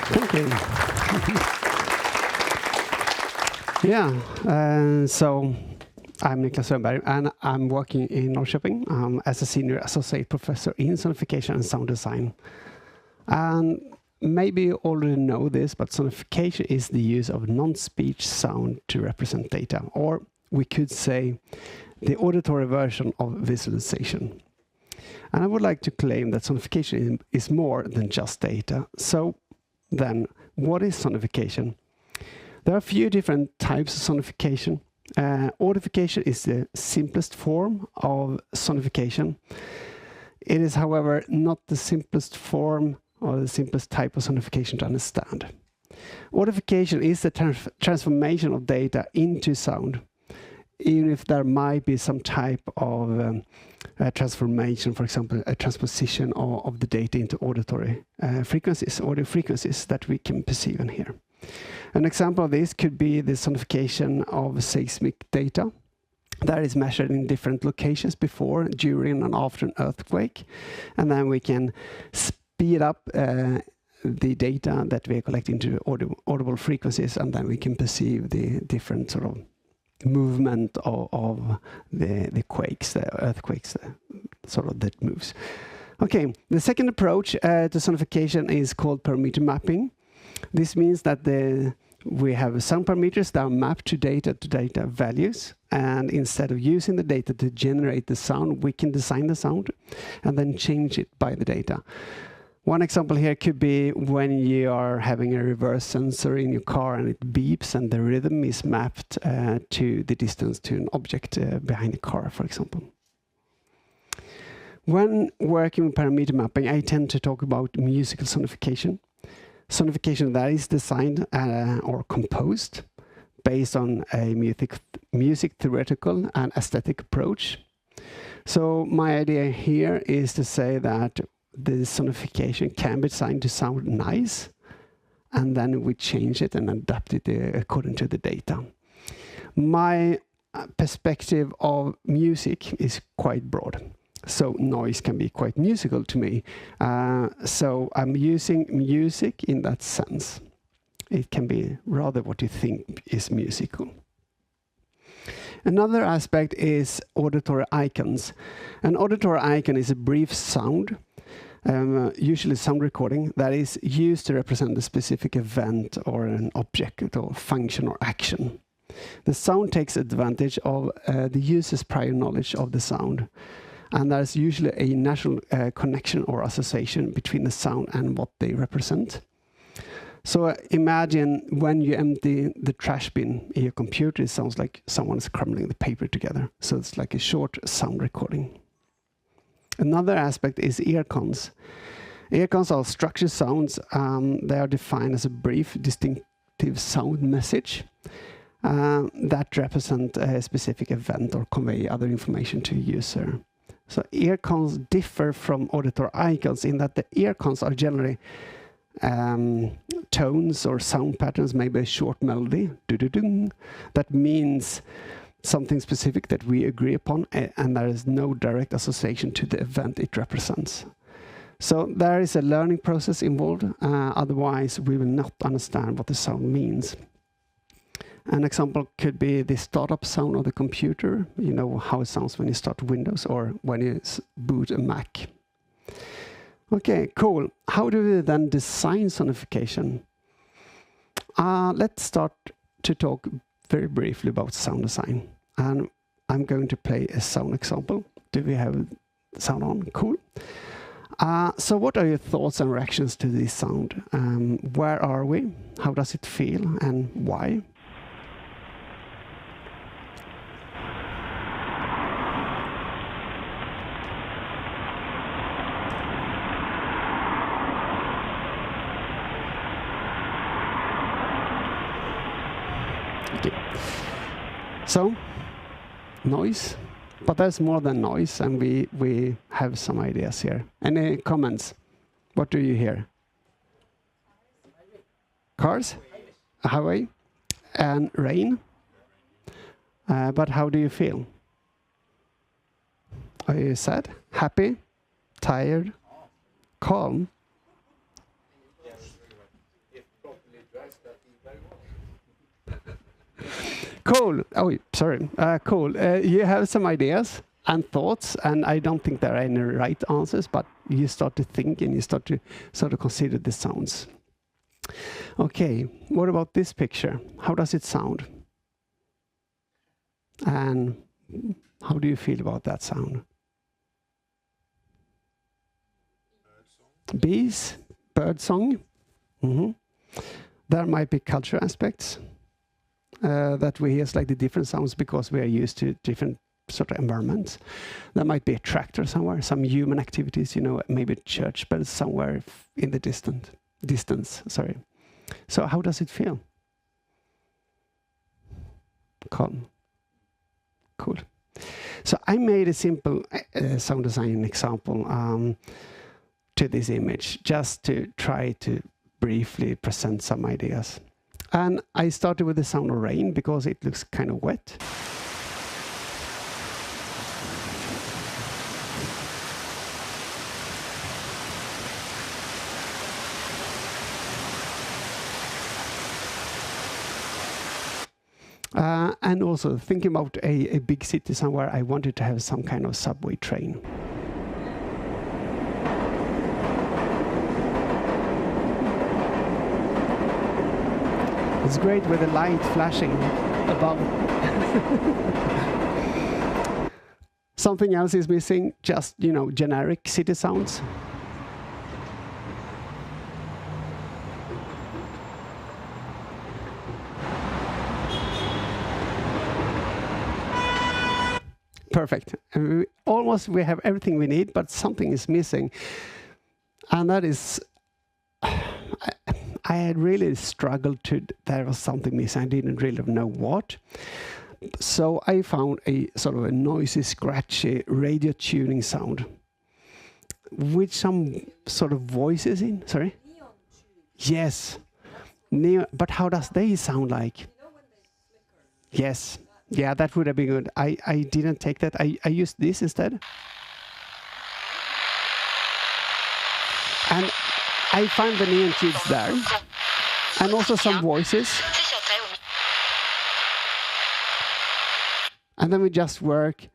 Thank you. Yeah, so I'm Niklas Rönnberg, and I'm working in Norrköping as a senior associate professor in Sonification and Sound Design. And maybe you already know this, but sonification is the use of non-speech sound to represent data, or we could say the auditory version of visualization. And I would like to claim that sonification is more than just data. So then, what is sonification? There are a few different types of sonification. Auditification is the simplest form of sonification. It is, however, not the simplest form or the simplest type of sonification to understand. Auditification is the transformation of data into sound, even if there might be some type of transformation, for example, a transposition of the data into auditory frequencies, audio frequencies that we can perceive and hear. An example of this could be the sonification of seismic data that is measured in different locations before, during, and after an earthquake. And then we can speed up the data that we are collecting to audible frequencies, and then we can perceive the different sort of movement of the quakes, the earthquakes, sort of that moves. Okay, the second approach to sonification is called parameter mapping. This means that we have sound parameters that are mapped to data values, and instead of using the data to generate the sound, we can design the sound and then change it by the data. One example here could be when you are having a reverse sensor in your car and it beeps and the rhythm is mapped to the distance to an object behind the car, for example. When working with parameter mapping, I tend to talk about musical sonification. Sonification that is designed or composed based on a music theoretical and aesthetic approach. So my idea here is to say that the sonification can be designed to sound nice, and then we change it and adapt it according to the data. My perspective of music is quite broad. So noise can be quite musical to me. So I'm using music in that sense. It can be rather what you think is musical. Another aspect is auditory icons. An auditory icon is a brief sound, usually sound recording, that is used to represent a specific event or an object or function or action. The sound takes advantage of the user's prior knowledge of the sound. And there's usually a natural connection or association between the sound and what they represent. So imagine when you empty the trash bin in your computer, it sounds like someone's crumbling the paper together. So it's like a short sound recording. Another aspect is earcons. Earcons are structured sounds. They are defined as a brief, distinctive sound message that represent a specific event or convey other information to a user. So earcons differ from auditory icons in that the earcons are generally tones or sound patterns, maybe a short melody, doo-doo-doo, that means something specific that we agree upon, and there is no direct association to the event it represents. So there is a learning process involved, otherwise we will not understand what the sound means. An example could be the startup sound of the computer. You know how it sounds when you start Windows or when you boot a Mac. Okay, cool. How do we then design sonification? Let's start to talk very briefly about sound design. And I'm going to play a sound example. Do we have sound on? Cool. So what are your thoughts and reactions to this sound? Where are we? How does it feel and why? Okay. So, noise, but there's more than noise, and we have some ideas here. Any comments? What do you hear? Cars, a highway, and rain. But how do you feel? Are you sad, happy, tired, calm? Yes, if Cool. Oh, sorry. Cool. You have some ideas and thoughts, and I don't think there are any right answers, but you start to think and you start to sort of consider the sounds. Okay, what about this picture? How does it sound? And how do you feel about that sound? Bees, bird song. There might be cultural aspects that we hear slightly different sounds because we are used to different sort of environments. There might be a tractor somewhere, some human activities, you know, maybe church bells somewhere in the distance. Sorry. So how does it feel? Calm. Cool. So I made a simple sound design example to this image, just to try to briefly present some ideas. And I started with the sound of rain because it looks kind of wet. And also thinking about a big city somewhere, I wanted to have some kind of subway train. It's great with the light flashing above. Something else is missing, just, you know, generic city sounds. Perfect. And we have everything we need, but something is missing. And that is, I had really struggled there was something missing. I didn't really know what. So I found a sort of a noisy, scratchy radio tuning sound with some sort of voices in. Sorry? Yes. But how does they sound like? Yes. Yeah, that would have been good. I didn't take that. I used this instead. And I find the neon tubes there. And also some voices. And then we just work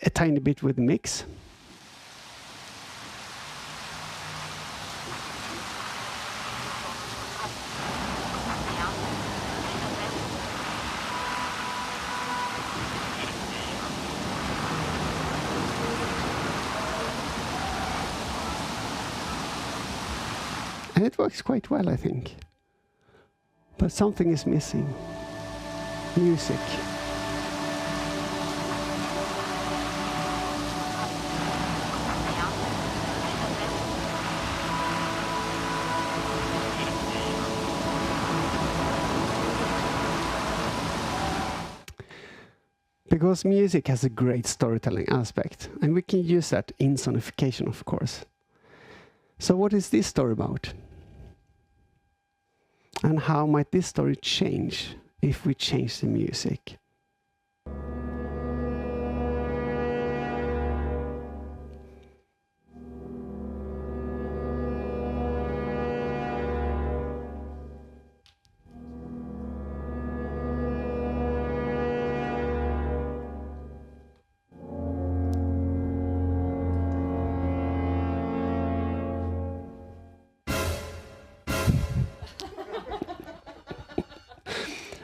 a tiny bit with mix. And it works quite well, I think. But something is missing. Music. Because music has a great storytelling aspect, and we can use that in sonification, of course. So what is this story about? And how might this story change if we change the music?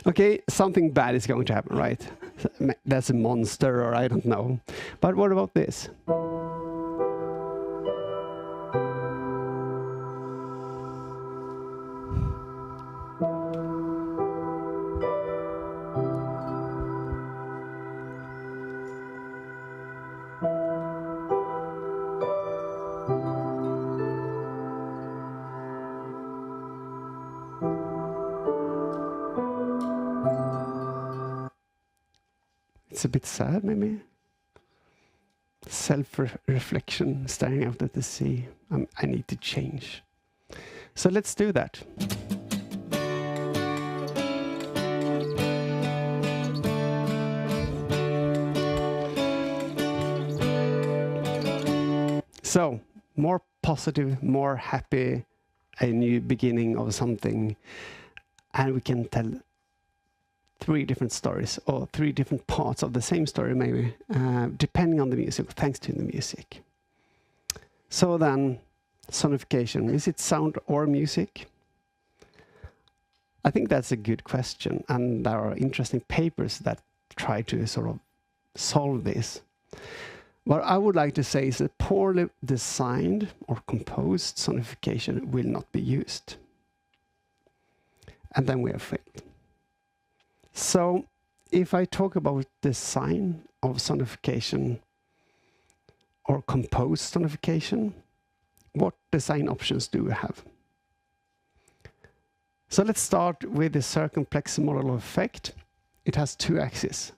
Okay, something bad is going to happen, right? That's a monster, or I don't know. But what about this? It's a bit sad, maybe. Self-reflection, staring out at the sea. I need to change. So let's do that. So, more positive, more happy, a new beginning of something. And we can tell three different stories or three different parts of the same story, maybe, depending on the music, thanks to the music. So then, sonification, is it sound or music? I think that's a good question, and there are interesting papers that try to sort of solve this. What I would like to say is that poorly designed or composed sonification will not be used. And then we have failed. So if I talk about design of sonification or composed sonification, what design options do we have? So let's start with the circumplex model of effect. It has two axes.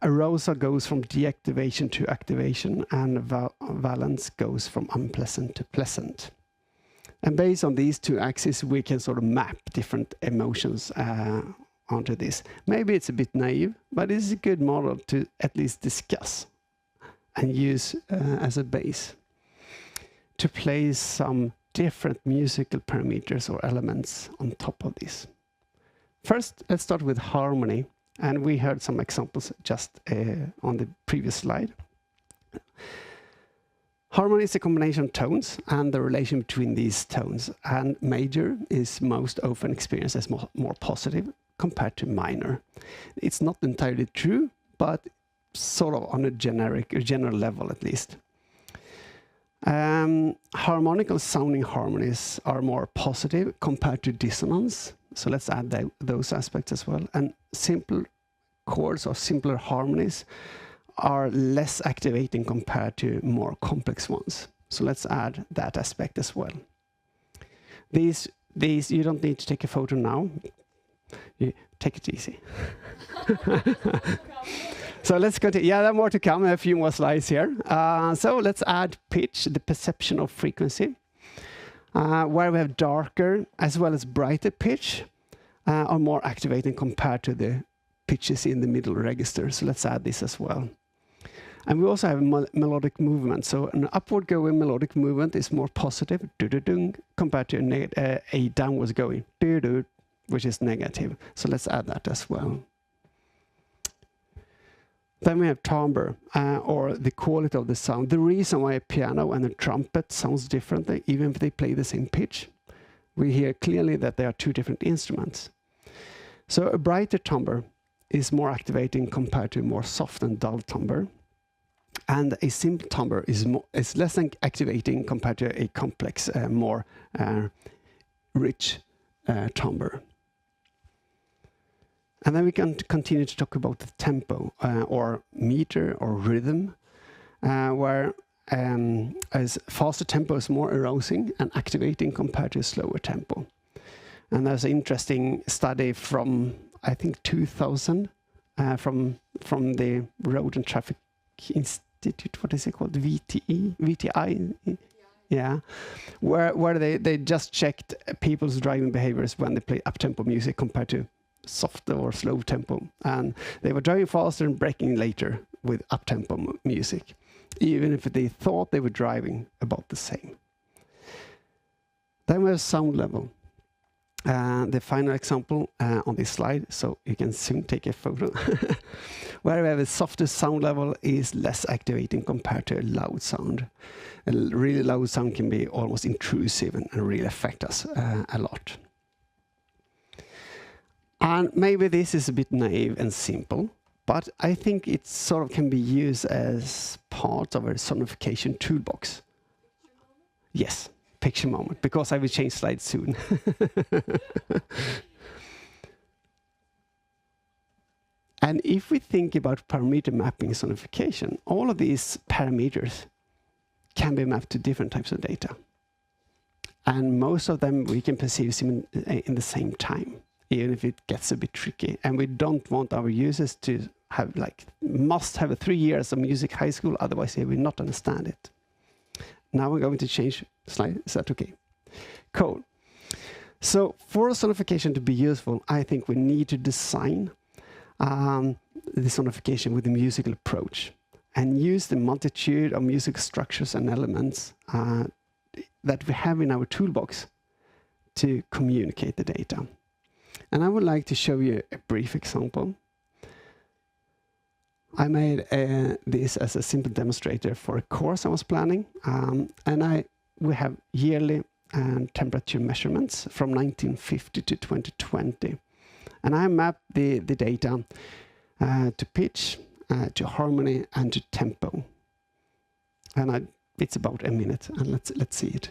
Arousal goes from deactivation to activation, and valence goes from unpleasant to pleasant. And based on these two axes, we can sort of map different emotions onto this. Maybe it's a bit naive, but it's a good model to at least discuss and use as a base to place some different musical parameters or elements on top of this. First, let's start with harmony. And we heard some examples just on the previous slide. Harmony is a combination of tones and the relation between these tones. And major is most often experienced as more positive compared to minor. It's not entirely true, but sort of on a general level at least. Harmonical sounding harmonies are more positive compared to dissonance. So let's add those aspects as well. And simple chords or simpler harmonies are less activating compared to more complex ones. So let's add that aspect as well. These you don't need to take a photo now. You take it easy. So let's continue. Yeah, there are more to come. A few more slides here. So let's add pitch, the perception of frequency, where we have darker as well as brighter pitch are more activating compared to the pitches in the middle register. So let's add this as well. And we also have melodic movement. So an upward going melodic movement is more positive, compared to a downwards going, which is negative. So let's add that as well. Then we have timbre, or the quality of the sound. The reason why a piano and a trumpet sounds differently, even if they play the same pitch, we hear clearly that they are two different instruments. So a brighter timbre is more activating compared to a more soft and dull timbre. And a simple timbre is less activating compared to a complex, more rich timbre. And then we can continue to talk about the tempo or meter or rhythm, where as faster tempo is more arousing and activating compared to a slower tempo. And there's an interesting study from, I think, 2000, from the Road and Traffic Institute, what is it called, VTI? Yeah, where they just checked people's driving behaviors when they play up-tempo music compared to soft or slow tempo, and they were driving faster and braking later with up-tempo music, even if they thought they were driving about the same. Then we have sound level. The final example on this slide, so you can soon take a photo, where we have a softer sound level is less activating compared to a loud sound. A really loud sound can be almost intrusive and really affect us a lot. And maybe this is a bit naive and simple, but I think it sort of can be used as part of a sonification toolbox. Yes, picture moment, because I will change slides soon. And if we think about parameter mapping sonification, all of these parameters can be mapped to different types of data. And most of them we can perceive in the same time, even if it gets a bit tricky. And we don't want our users to have must have 3 years of music high school, otherwise they will not understand it. Now we're going to change slide. Is that okay? Cool. So for sonification to be useful, I think we need to design the sonification with a musical approach and use the multitude of music structures and elements that we have in our toolbox to communicate the data. And I would like to show you a brief example. I made this as a simple demonstrator for a course I was planning. We have yearly temperature measurements from 1950 to 2020. And I mapped the data to pitch, to harmony, and to tempo. And it's about a minute, and let's see it.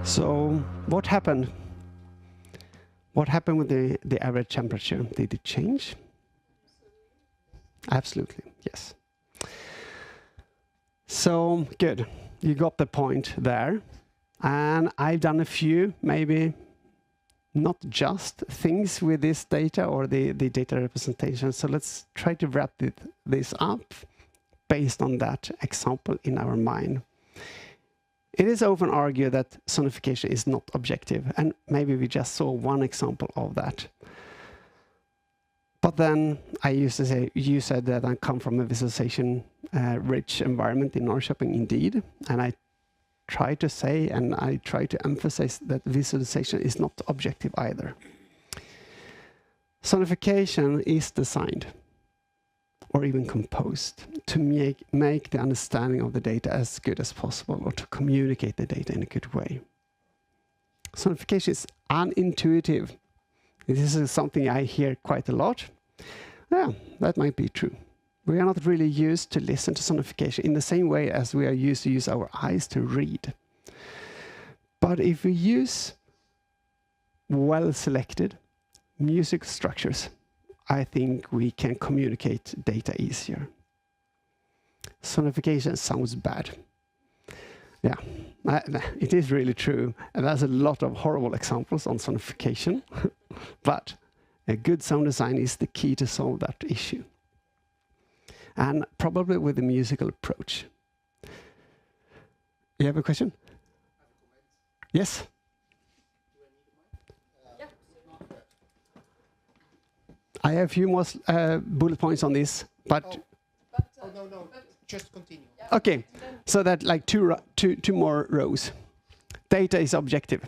So what happened? What happened with the average temperature? Did it change? Absolutely, yes. So good, you got the point there. And I've done a few, maybe not just things with this data or the data representation. So let's try to wrap this up based on that example in our mind. It is often argued that sonification is not objective, and maybe we just saw one example of that. But then I used to say, you said that I come from a visualization-rich environment in Norrköping, indeed, and I try to say and I try to emphasize that visualization is not objective either. Sonification is designed or even composed to make the understanding of the data as good as possible, or to communicate the data in a good way. Sonification is unintuitive. This is something I hear quite a lot. Yeah, that might be true. We are not really used to listen to sonification in the same way as we are used to use our eyes to read. But if we use well-selected music structures, I think we can communicate data easier. Sonification sounds bad. Yeah, it is really true. And there's a lot of horrible examples on sonification. But a good sound design is the key to solve that issue. And probably with a musical approach. You have a question? Yes? I have a few more bullet points on this, but... Oh, no, just continue. Okay, so that like two more rows. Data is objective.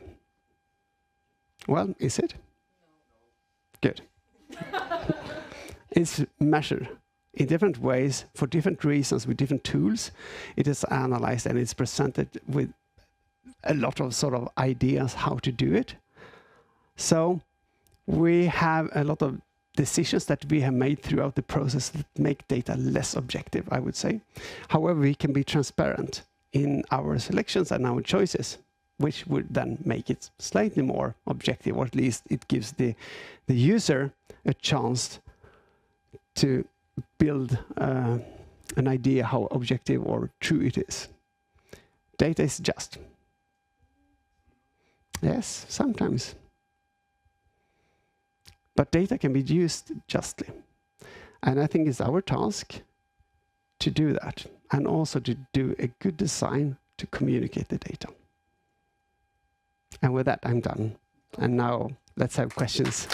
Well, is it? No. Good. It's measured in different ways, for different reasons, with different tools. It is analyzed and it's presented with a lot of sort of ideas how to do it. So we have a lot of decisions that we have made throughout the process that make data less objective, I would say. However, we can be transparent in our selections and our choices, which would then make it slightly more objective, or at least it gives the user a chance to build an idea how objective or true it is. Data is just. Yes, sometimes. But data can be used justly. And I think it's our task to do that, and also to do a good design to communicate the data. And with that, I'm done. And now let's have questions.